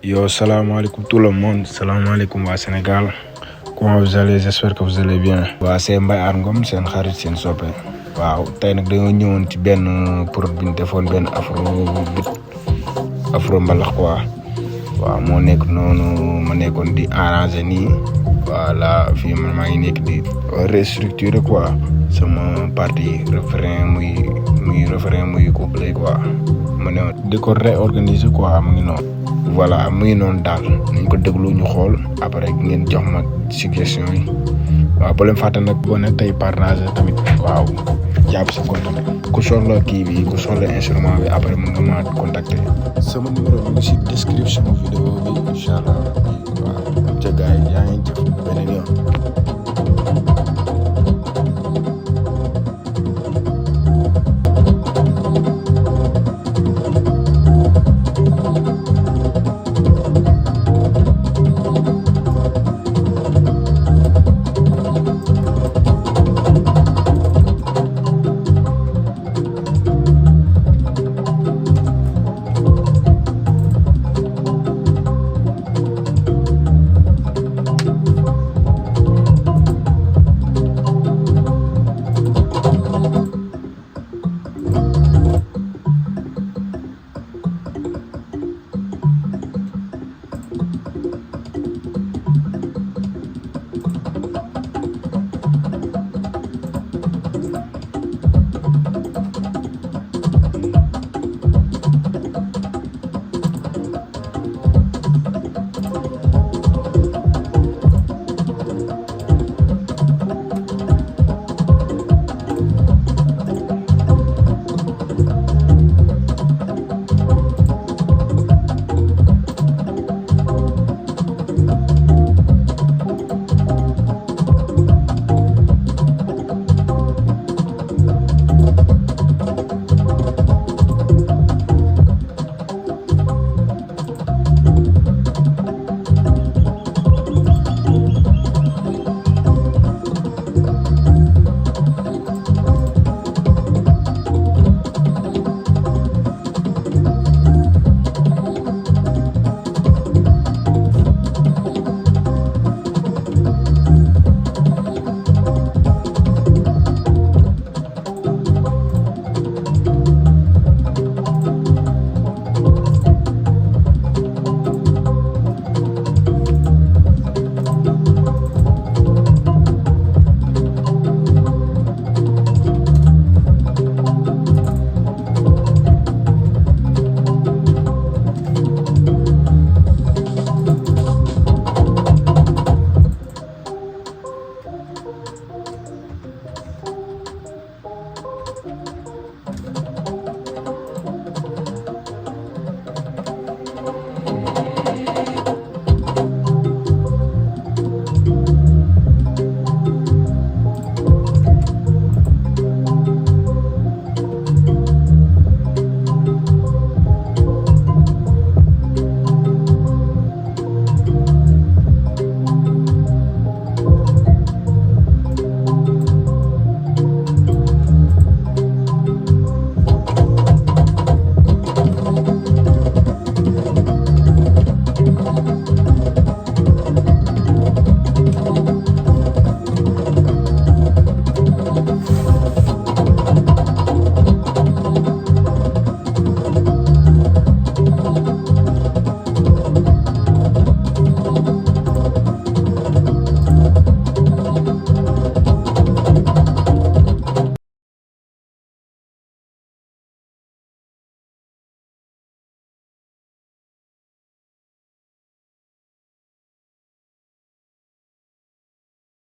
Yo, salam alaikum tout le monde, salam alaikum wa Sénégal. Comment vous allez? J'espère que vous allez bien. Waa c'est Mbaye Arngom seen xarit seen soppe. Waaw tey nag dañoo ñëwoon ci benn pour bi ñu defoon benn afro mbalax quoi. Waaw moo nekk noonu ma nekkoon di arranger nii. Voilà fii man maa ngi nekk di restructurer quoi sama partie refrain muy couplet quoi. ma ne di ko réorganiser quoi mu ngi noonu. Voilà mu ngi noonu daal nañ ko déglu ñu xool après ngeen jox ma suggestion yi waaw bu leen fàtte nag boo ne tey partager tamit waaw jàpp si compte bi ku soxla kii bi ku soxla instrument bi après mën nga ma contacter. sama numéro bi ngi si description vidéo bi incha allah waaw ca gars yi yaa ngi jëf beneen yoon.